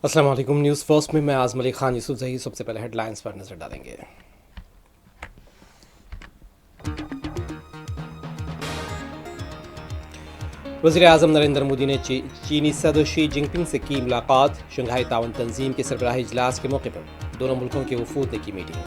अस्सलाम वालेकुम। News first में मैं आज़म अली खान यूसुफ जही। सबसे पहले हेडलाइंस पर नजर डालेंगे। वज़ीर आज़म नरेंद्र मोदी ने चीनी सदर शी जिनपिंग से की मुलाकात। शंघाई ताउन तंजीम के सरबराही इजलास के मौके पर दोनों मुल्कों के वफूद ने की मीटिंग।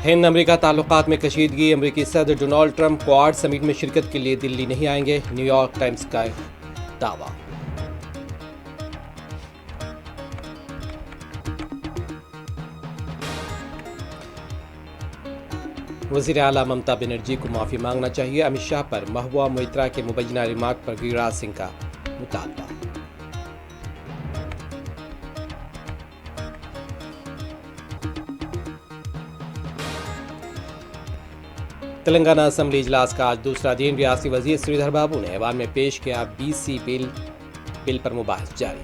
हिंद अमेरिका ताल्लुकात में कशीदगी। अमेरिकी सदर डोनाल्ड ट्रंप क्वाड समिट में शिरकत के लिए दिल्ली नहीं आएंगे। न्यूयॉर्क टाइम्स का दावा। वज़ीर आला ममता बनर्जी को माफ़ी मांगना चाहिए। अमित शाह पर महबूबा मोइत्रा के मुबैना रिमार्क पर गिरिराज सिंह का मुतालबा। तेलंगाना असम्बली इजलास का आज दूसरा दिन। रियासती वजीर श्रीधर बाबू ने ऐवान में पेश किया बीसी बिल पर मुबाहिस जारी।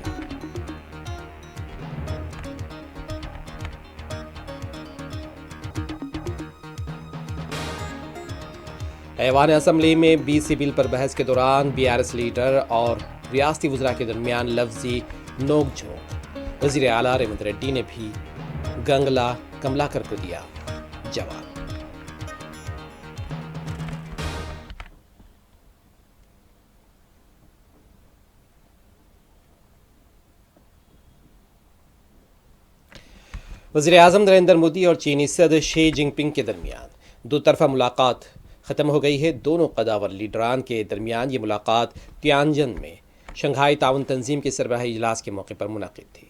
ऐवान असम्बली में बीसी बिल पर बहस के दौरान बीआरएस लीडर और रियासती वज़रा के दरमियान लफ्जी नोक-झोंक। वज़ीर आला रेवंत रेड्डी ने भी गंगला कमलाकर को दिया जवाब। वज़ीर आज़म नरेंद्र मोदी और चीनी सदर शी जिनपिंग के दरमियान दो तरफा मुलाकात ख़त्म हो गई है। दोनों कदावर लीडरान के दरमियान ये मुलाकात तियानजन में शंघाई ताउन तंजीम के सरबराही इजलास के मौके पर मुनक़िद थी।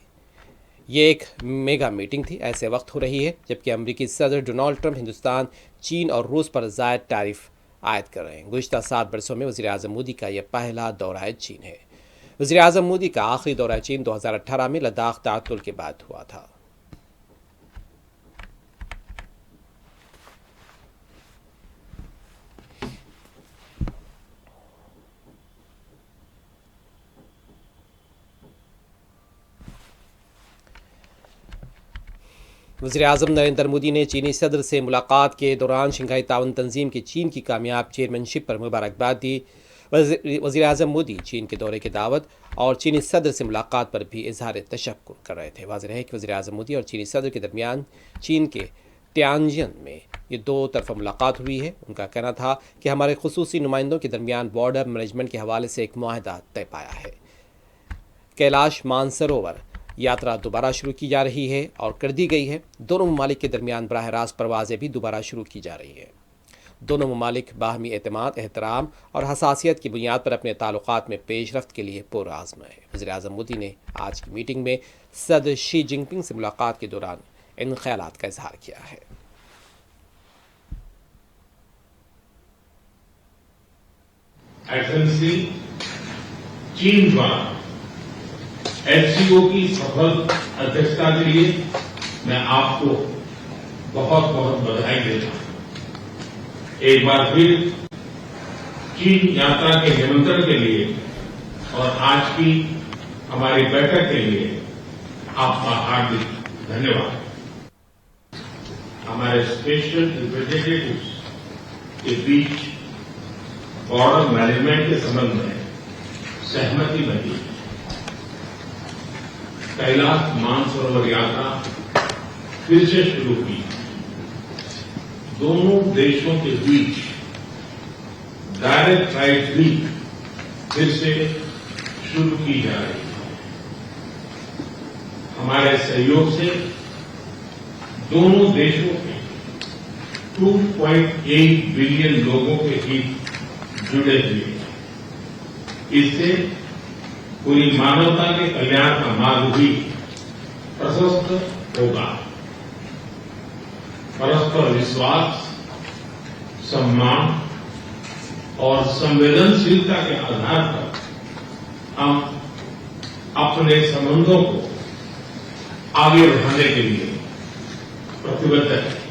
ये एक मेगा मीटिंग थी। ऐसे वक्त हो रही है जबकि अमरीकी सदर डोनाल्ड ट्रंप हिंदुस्तान, चीन और रूस पर ज़ायद टैरिफ आयद कर रहे हैं। गुज़िश्ता 7 बरसों में वज़ीर आज़म मोदी का यह पहला दौरा चीन है। वज़ीर आज़म मोदी का आखिरी दौरा चीन 2018 में लद्दाख ताअत्तुल के बाद हुआ था। वज़ीर आज़म नरेंद्र मोदी ने चीनी सदर से मुलाकात के दौरान शंघाई ताउन तंजीम की चीन की कामयाब चेयरमैनशिप पर मुबारकबाद दी। वज़ीर आज़म मोदी चीन के दौरे की दावत और चीनी सदर से मुलाकात पर भी इजहार तशक्कुर कर रहे थे। वाज़ेह है कि वज़ीर आज़म मोदी और चीनी सदर के दरमियान चीन के तियानजिन में ये दो तरफा मुलाकात हुई है। उनका कहना था कि हमारे खुसूसी नुमाइंदों के दरमियान बॉर्डर मैनेजमेंट के हवाले से एक मुआहदा तय पाया है। कैलाश मानसरोवर यात्रा दोबारा शुरू की जा रही है और कर दी गई है। दोनों ममालिक के दरमियान बराह रास्त परवाज़ें भी दोबारा शुरू की जा रही है। दोनों ममालिक बाहमी एतमाद, एहतराम और हसासियत की बुनियाद पर अपने ताल्लुकात में पेशरफ्त के लिए पुरआज़म है। वज़ीर आज़म मोदी ने आज की मीटिंग में सदर शी जिनपिंग से मुलाकात के दौरान इन ख्यालात का इजहार किया है। चीन द्वारा एचसीओ की सफल अध्यक्षता के लिए मैं आपको बहुत बहुत बधाई देता हूं। एक बार फिर चीन यात्रा के निमंत्रण के लिए और आज की हमारी बैठक के लिए आपका हार्दिक धन्यवाद। हमारे स्पेशल रिप्रेजेंटेटिव्स के बीच बॉर्डर मैनेजमेंट के संबंध में सहमति बनी। कैलाश मानसरोवर यात्रा फिर से शुरू की। दोनों देशों के बीच डायरेक्ट फ्लाइट भी फिर से शुरू की जा रही है। हमारे सहयोग से दोनों देशों के 2.8 बिलियन लोगों के हित जुड़े हुए हैं। इससे पूरी मानवता के कल्याण का मार्ग भी प्रशस्त होगा। परस्पर विश्वास, सम्मान और संवेदनशीलता के आधार पर हम अपने संबंधों को आगे बढ़ाने के लिए प्रतिबद्ध हैं।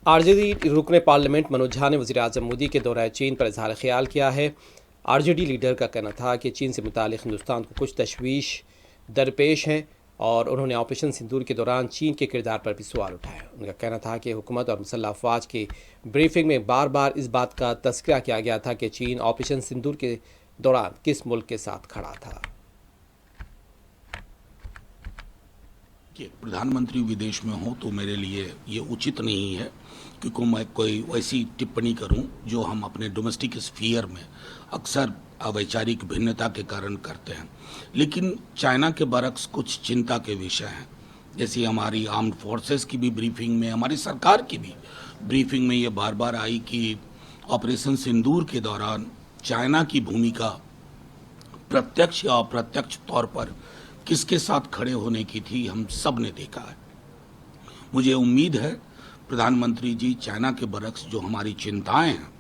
आरजेडी रुकने पार्लियामेंट मनोज झा ने वज़ीर आज़म मोदी के दौरे चीन पर इजहार ख्याल किया है। आरजेडी लीडर का कहना था कि चीन से मुतालिक हिंदुस्तान को कुछ तशवीश दरपेश हैं और उन्होंने ऑपरेशन सिंदूर के दौरान चीन के किरदार पर भी सवाल उठाया। उनका कहना था कि हुकूमत और मुसल्लह अफवाज की ब्रीफिंग में बार बार इस बात का तज़किरा किया गया था कि चीन ऑपरेशन सिंदूर के दौरान किस मुल्क के साथ खड़ा था। प्रधानमंत्री विदेश में हो तो मेरे लिए ये उचित नहीं है क्योंकि मैं कोई वैसी टिप्पणी करूं जो हम अपने डोमेस्टिक स्फीयर में अक्सर अवैचारिक भिन्नता के कारण करते हैं। लेकिन चाइना के बरक्स कुछ चिंता के विषय हैं, जैसे हमारी आर्म्ड फोर्सेस की भी ब्रीफिंग में, हमारी सरकार की भी ब्रीफिंग में ये बार बार आई कि ऑपरेशन सिंदूर के दौरान चाइना की भूमिका प्रत्यक्ष या अप्रत्यक्ष तौर पर किसके साथ खड़े होने की थी, हम सब ने देखा है। मुझे उम्मीद है प्रधानमंत्री जी चाइना के बरक्स जो हमारी चिंताएं हैं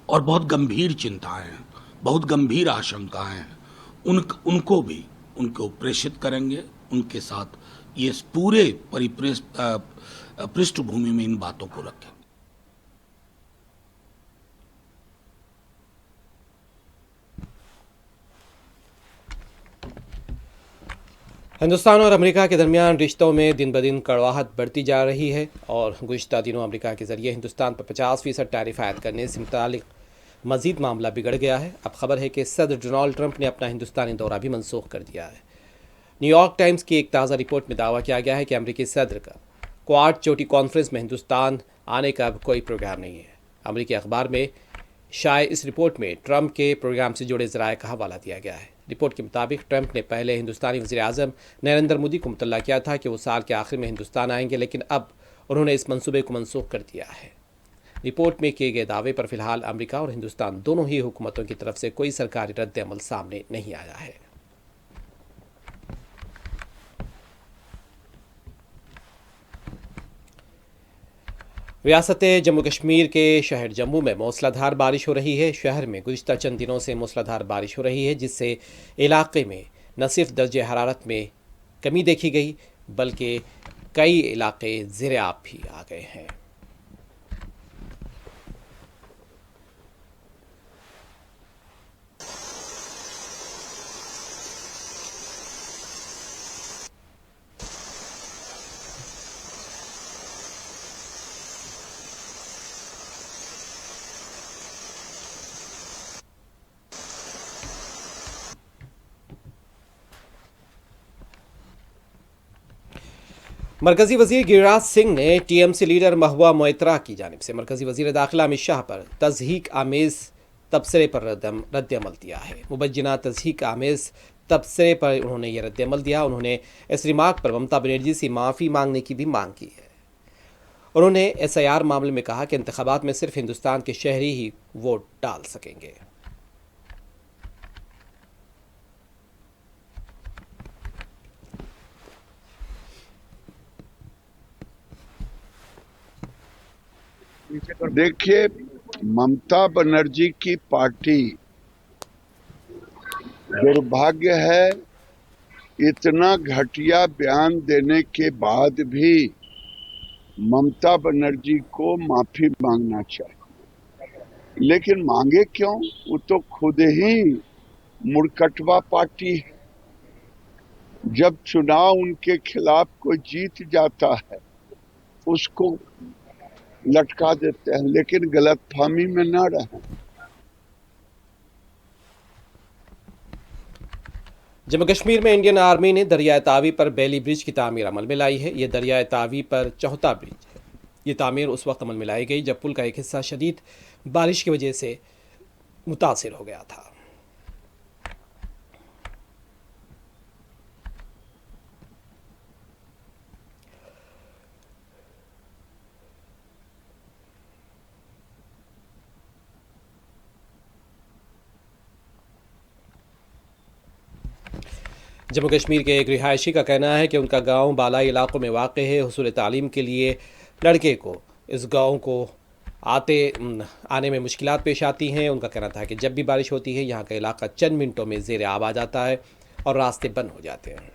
और बहुत गंभीर चिंताएं हैं, बहुत गंभीर आशंकाएं हैं, उनको प्रेषित करेंगे, उनके साथ ये पूरे पृष्ठभूमि में इन बातों को रखें। हिंदुस्तान और अमेरिका के दरमियान रिश्तों में दिन ब दिन कड़वाहट बढ़ती जा रही है और गुज़िश्ता दिनों अमेरिका के ज़रिए हिंदुस्तान पर 50% टैरिफ आयद करने से मुतालिक मज़ीद मामला बिगड़ गया है। अब खबर है कि सदर डोनाल्ड ट्रंप ने अपना हिंदुस्तानी दौरा भी मनसूख कर दिया है। न्यूयॉर्क टाइम्स की एक ताज़ा रिपोर्ट में दावा किया गया है कि अमेरिकी सदर का क्वाड चोटी कॉन्फ्रेंस में हिंदुस्तान आने का अब कोई प्रोग्राम नहीं है। अमेरिकी अखबार में शाये इस रिपोर्ट में ट्रंप के प्रोग्राम से जुड़े ज़राए का हवाला दिया गया है। रिपोर्ट के मुताबिक ट्रंप ने पहले हिंदुस्तानी वज़ीर आज़म नरेंद्र मोदी को मुतल्ला किया था कि वो साल के आखिर में हिंदुस्तान आएंगे, लेकिन अब उन्होंने इस मंसूबे को मनसूख कर दिया है। रिपोर्ट में किए गए दावे पर फिलहाल अमेरिका और हिंदुस्तान दोनों ही हुकूमतों की तरफ से कोई सरकारी रद्द अमल सामने नहीं आया है। रियासत जम्मू कश्मीर के शहर जम्मू में मूसलाधार बारिश हो रही है। शहर में गुज़िश्ता चंद दिनों से मूसलाधार बारिश हो रही है, जिससे इलाके में न सिर्फ दर्जे हरारत में कमी देखी गई बल्कि कई इलाके ज़ेर-ए-आब भी आ गए हैं। मरकज़ी वज़ीर गिरिराज सिंह ने टीएमसी लीडर महबूबा मोइत्रा की जानिब से मरकज़ी वज़ीर दाखिला अमित शाह पर तज़हीक आमेज़ तबसरे पर रद्द अमल दिया है। मुबज्जिना तज़हीक आमेज़ तबसरे पर उन्होंने यह रद्द अमल दिया। उन्होंने इस रिमार्क पर ममता बनर्जी से माफ़ी मांगने की भी मांग की है। उन्होंने SIR मामले में कहा कि इंतखाबात में सिर्फ हिंदुस्तान के शहरी ही वोट डाल सकेंगे। देखिए, ममता बनर्जी की पार्टी, दुर्भाग्य है इतना घटिया बयान देने के बाद भी ममता बनर्जी को माफी मांगना चाहिए, लेकिन मांगे क्यों? वो तो खुद ही मुड़कटवा पार्टी है। जब चुनाव उनके खिलाफ कोई जीत जाता है उसको लटका देते हैं, लेकिन गलतफहमी में ना रहें। जम्मू कश्मीर में इंडियन आर्मी ने दरियाए तावी पर बेली ब्रिज की तामीर अमल में लाई है। यह दरियाए तावी पर चौथा ब्रिज है। ये तामीर उस वक्त अमल में लाई गई जब पुल का एक हिस्सा शदीद बारिश की वजह से मुतासिर हो गया था। जम्मू कश्मीर के एक रिहायशी का कहना है कि उनका गांव बालाई इलाकों में वाक़ है। हुसूल तालीम के लिए लड़के को इस गांव को आने में मुश्किलात पेश आती हैं। उनका कहना था कि जब भी बारिश होती है यहाँ का इलाका चंद मिनटों में ज़ेर-ए-आब आ जाता है और रास्ते बंद हो जाते हैं।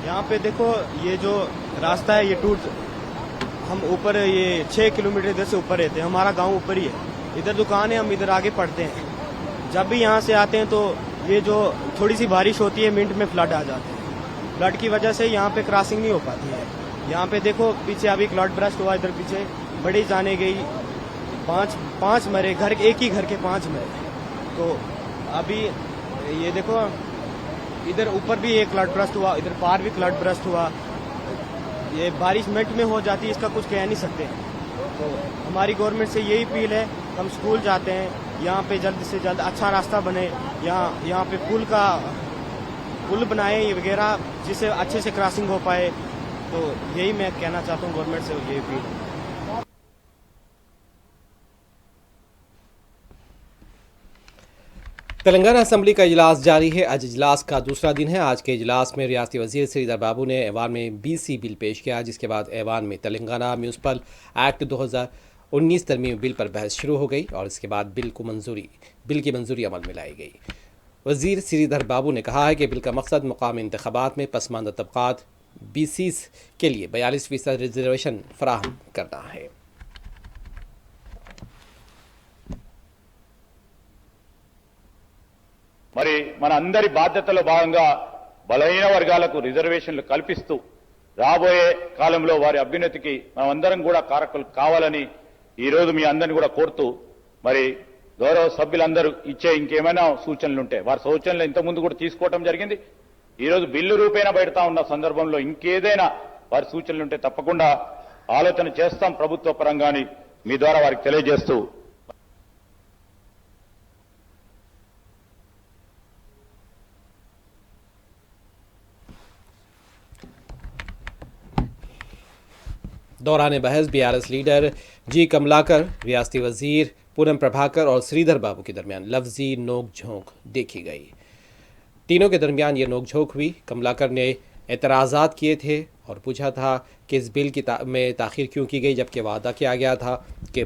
यहाँ पे देखो, ये जो रास्ता है ये टूट, हम ऊपर ये 6 किलोमीटर इधर से ऊपर रहते हैं, हमारा गांव ऊपर ही है, इधर दुकान है, हम इधर आगे पढ़ते हैं। जब भी यहाँ से आते हैं तो ये जो थोड़ी सी बारिश होती है मिनट में फ्लड आ जाते हैं। फ्लड की वजह से यहाँ पे क्रॉसिंग नहीं हो पाती है। यहाँ पे देखो पीछे अभी फ्लड ब्रस्ट हुआ, इधर पीछे बड़ी जाने गई, पांच मरे, एक ही घर के 5 मरे। तो अभी ये देखो इधर ऊपर भी एक फ्लड ब्रस्ट हुआ, इधर पार भी फ्लड ब्रस्ट हुआ। ये बारिश मिनट में हो जाती है, इसका कुछ कह नहीं सकते। तो हमारी गवर्नमेंट से यही अपील है, हम स्कूल जाते हैं, यहाँ पे जल्द से जल्द अच्छा रास्ता बने, यहाँ पे पुल बनाए वगैरह, जिससे अच्छे से क्रॉसिंग हो पाए। तो यही मैं कहना चाहता हूँ गवर्नमेंट से, यही अपील है। तेलंगाना असम्बली का इजलास जारी है। आज इजलास का दूसरा दिन है। आज के इजलास में रियासती वजीर श्रीधर बाबू ने ऐवान में BC बिल पेश किया, जिसके बाद ऐवान में तेलंगाना म्यूनसिपल एक्ट 2019 तरमीम बिल पर बहस शुरू हो गई और इसके बाद बिल की मंजूरी अमल में लाई गई। वजीर श्रीधर बाबू ने कहा है कि बिल का मकसद मुकामी इंतखाबात में पसमानदा तबकात BCs के लिए 42% रिजर्वेशन फराहम करना है। మరి మన అందరి బాధ్యతలో భాగంగా బలహీన వర్గాలకు రిజర్వేషన్లు కల్పిస్తూ రాబోయే కాలంలో వారి అభ్యున్నతికి మనమందరం కూడా కారకులు కావాలని ఈ రోజు మీ అందరిని కూడా కోరుతూ మరి గౌరవ సభ్యులందరూ ఇచ్చే ఇంకేమైనా సూచనలు ఉంటే వారి సూచనలు ఇంతకుముందు కూడా తీసుకోవడం జరిగింది। ఈ రోజు బిల్లు రూపేణ పెడతా ఉన్న సందర్భంలో ఇంకేదైనా వారి సూచనలు ఉంటే తప్పకుండా ఆలోచన చేస్తాం ప్రభుత్వ పరంగాని మీ ద్వారా వారికి తెలియజేస్తూ दौरान बहस BRS लीडर G कमलाकर, रियासती वजीर पूनम प्रभाकर और श्रीधर बाबू के दरमियान लफ्जी नोक झोंक देखी गई। तीनों के दरमियान ये नोक झोंक हुई। कमलाकर ने एतराज़ात किए थे और पूछा था कि इस बिल में ताख़ीर क्यों की गई, जबकि वादा किया गया था कि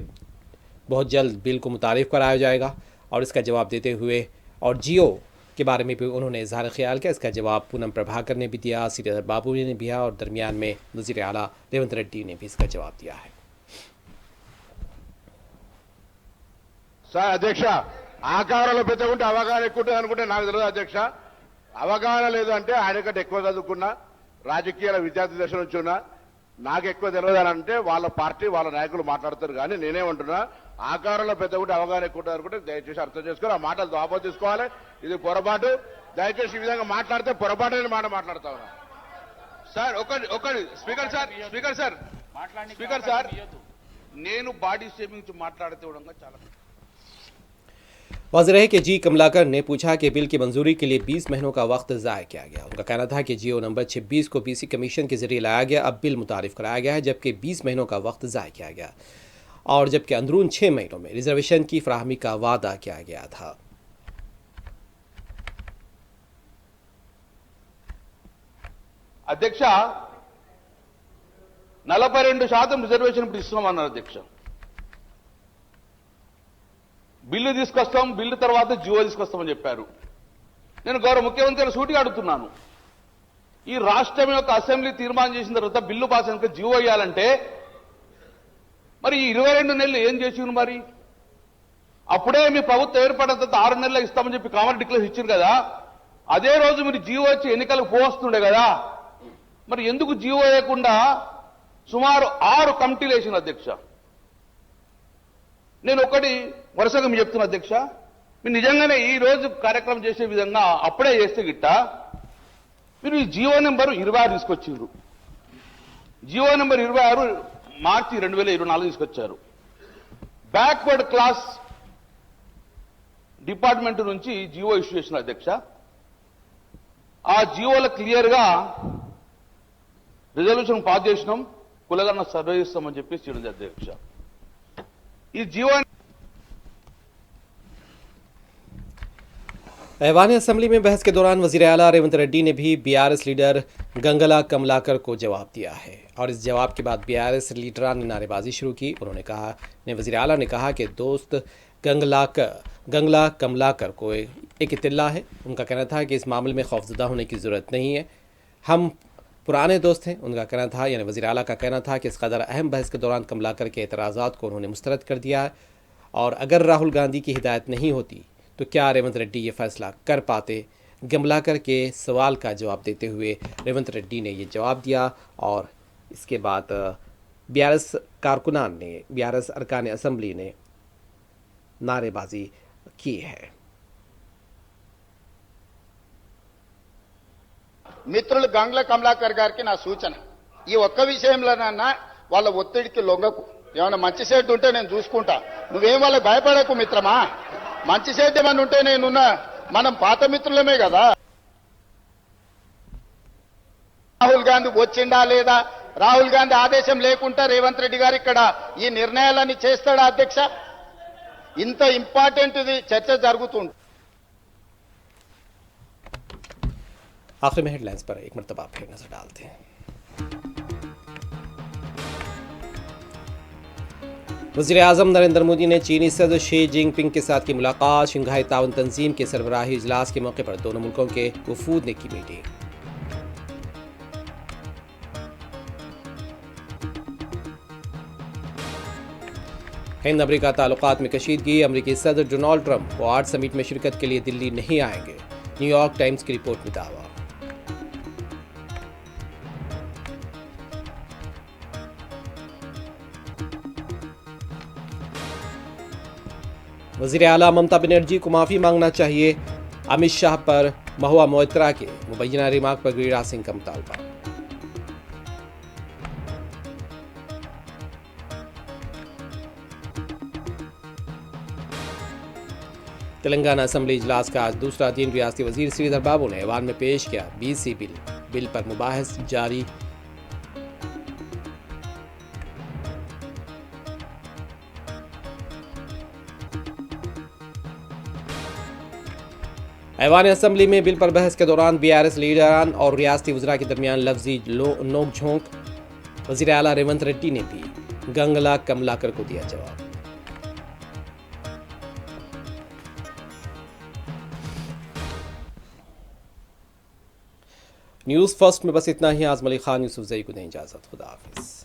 बहुत जल्द बिल को मुतारिफ कराया जाएगा। और इसका जवाब देते हुए और जियो के बारे में भी उन्होंने इजहार ख्याल किया। इसका जवाब पूनम प्रभाकर ने भी दिया, श्रीधर बाबू ने भी दिया और दरमियान में वज़ीर आला रेवंत रेड्डी ने भी इसका जवाब दिया है। సార్ అధ్యక్ష, ఆకారంలో పెద్దగుంటే అవగాహన ఎక్కువ ఉంటుంది అనుకుంటే నాకు తెలియదు అధ్యక్ష. అవగాహన లేదు అంటే ఆయన కంటే ఎక్కువ చదువుకున్నా, రాజకీయాల విద్యార్థి దశ నుంచి ఉన్నా, నాకు ఎక్కువ తెలియదు అని అంటే వాళ్ళ పార్టీ వాళ్ళ నాయకులు మాట్లాడతారు. కానీ నేనేమంటున్నా, ఆకారంలో పెద్దగుంటే అవగాహన ఎక్కువ ఉంటుంది అనుకుంటే దయచేసి అర్థం చేసుకొని ఆ మాటలు ఆపోజ్ చేసుకోవాలి. ఇది పొరపాటు. దయచేసి ఈ విధంగా మాట్లాడితే పొరపాటు అనే మాట మాట్లాడతా ఉన్నా. సార్ ఒకటి స్పీకర్ సార్ నేను బాడీ షేమింగ్ మాట్లాడితే కూడా చాలా वाज़ेह है कि G कमलाकर ने पूछा कि बिल की मंजूरी के लिए 20 महीनों का वक्त ज़ाय किया गया। उनका कहना था कि जियो नंबर 26 को BC कमीशन के जरिए लाया गया, अब बिल मुतारिफ कराया गया है, जबकि 20 महीनों का वक्त ज़ाय किया गया और जबकि अंदरून 6 महीनों में रिजर्वेशन की फराहमी का वादा किया गया था। అధ్యక్ష 42% రిజర్వేషన్ ఇప్పుడు ఇస్తున్నామన్నారు అధ్యక్ష. బిల్లు తీసుకొస్తాం, బిల్లు తర్వాత జియో తీసుకొస్తామని చెప్పారు. నేను గౌరవ ముఖ్యమంత్రి గారు సూటిగా అడుగుతున్నాను, ఈ రాష్ట్రం యొక్క అసెంబ్లీ తీర్మానం చేసిన తర్వాత బిల్లు పాస్ అయినాక జియో వేయాలంటే మరి ఈ 22 నెలలు ఏం చేసిండ్రు? మరి అప్పుడే మీ ప్రభుత్వం ఏర్పడిన తర్వాత 6 నెలలు ఇస్తామని చెప్పి కామన్ డిక్లేర్ ఇచ్చారు కదా, అదే రోజు మీరు జియో వచ్చి ఎన్నికలకు పోవస్తుండే కదా, మరి ఎందుకు జియో వేయకుండా సుమారు 6 కమిటీలు వేసిన అధ్యక్ష? నేను ఒకటి వరుసగా మీకు చెప్తున్నా అధ్యక్ష, మీరు నిజంగానే ఈ రోజు కార్యక్రమం చేసే విధంగా అప్పుడే చేస్తే గిట్ట మీరు ఈ జియో నెంబర్ 26 తీసుకొచ్చారు. జియో నెంబర్ 26 మార్చి 2024 తీసుకొచ్చారు. బ్యాక్వర్డ్ క్లాస్ డిపార్ట్మెంట్ నుంచి జియో ఇష్యూ చేసిన అధ్యక్ష. ఆ జియోలో క్లియర్ గా రిజల్యూషన్ పాస్ చేసినాం, కులగన్న సర్వే చేస్తామని చెప్పి చేయడం అధ్యక్ష. ఈ జియో ऐवान असम्बली में बहस के दौरान वज़ीर आला रेवंत रेड्डी ने भी BRS लीडर गंगला कमलाकर को जवाब दिया है और इस जवाब के बाद BRS लीडरान ने नारेबाजी शुरू की। वज़ीर आला ने कहा कि दोस्त गंगला कमलाकर को एक इत्तला है। उनका कहना था कि इस मामले में खौफजदा होने की ज़रूरत नहीं है, हम पुराने दोस्त हैं। उनका कहना था, यानी वज़ीर आला का कहना था कि इस कदर अहम बहस के दौरान कमलाकर के एतराज़ात को उन्होंने मुस्तरद कर दिया है और अगर राहुल गांधी की हिदायत नहीं होती तो क्या रेवंत रेड्डी ये फैसला कर पाते। गमलाकर के सवाल का जवाब देते हुए रेवंत रेड्डी ने ये जवाब दिया और इसके बाद बीआरएस कारकुनान ने, बीआरएस अरकान असम्बली ने नारेबाजी की है। మిత్రులు గంగ్ల కమలాకర్ గారికి నా సూచన, ఈ ఒక్క విషయంలోనన్నా వాళ్ళ ఒత్తిడికి లొంగకు. ఏమైనా మంచి సైడ్ ఉంటే నేను చూసుకుంటా, నువ్వేం వాళ్ళకి భయపడకు మిత్రమా. మంచి సైడ్ ఏమైనా ఉంటే నేనున్నా, మనం పాత మిత్రులమే కదా. రాహుల్ గాంధీ వచ్చిండా లేదా, రాహుల్ గాంధీ ఆదేశం లేకుండా రేవంత్ రెడ్డి గారు ఇక్కడ ఈ నిర్ణయాలన్నీ చేస్తాడా అధ్యక్ష? ఇంత ఇంపార్టెంట్ ఇది చర్చ జరుగుతుంది. आखिर में हेडलाइंस पर एक मरतबा फिर नजर डालते हैं। वज़ीर-ए-आज़म नरेंद्र मोदी ने चीनी सदर शी जिनपिंग के साथ की मुलाकात। शंघाई ताउन तंजीम के सरबराही इजलास के मौके पर दोनों मुल्कों के वफूद ने की मीटिंग। हिंद अमेरिका ताल्लुकात में कशीदगी। अमेरिकी सदर डोनाल्ड ट्रंप क्वाड समिट में शिरकत के लिए दिल्ली नहीं आएंगे। न्यूयॉर्क टाइम्स की रिपोर्ट में दावा। वज़ीर आला ममता बनर्जी को माफ़ी मांगना चाहिए। अमित शाह पर महुआ मोइत्रा के मुबैना रिमार्क पर गिरिराज सिंह का मुतालबा। तेलंगाना असेंबली इजलास का आज दूसरा दिन। रियासती वजीर श्रीधर बाबू ने ऐवान में पेश किया बीसी बिल पर मुबाहिस जारी। ऐवान असेंबली में बिल पर बहस के दौरान बीआरएस लीडरान और रियासती वज़रा के दरमियान लफ्जी नोक झोंक। वज़ीर आला रेवंत रेड्डी ने भी गंगला कमलाकर को दिया जवाब। न्यूज़ फर्स्ट में बस इतना ही। आज़म अली खान यूसुफ जई को दें इजाज़त। खुदा हाफिज़।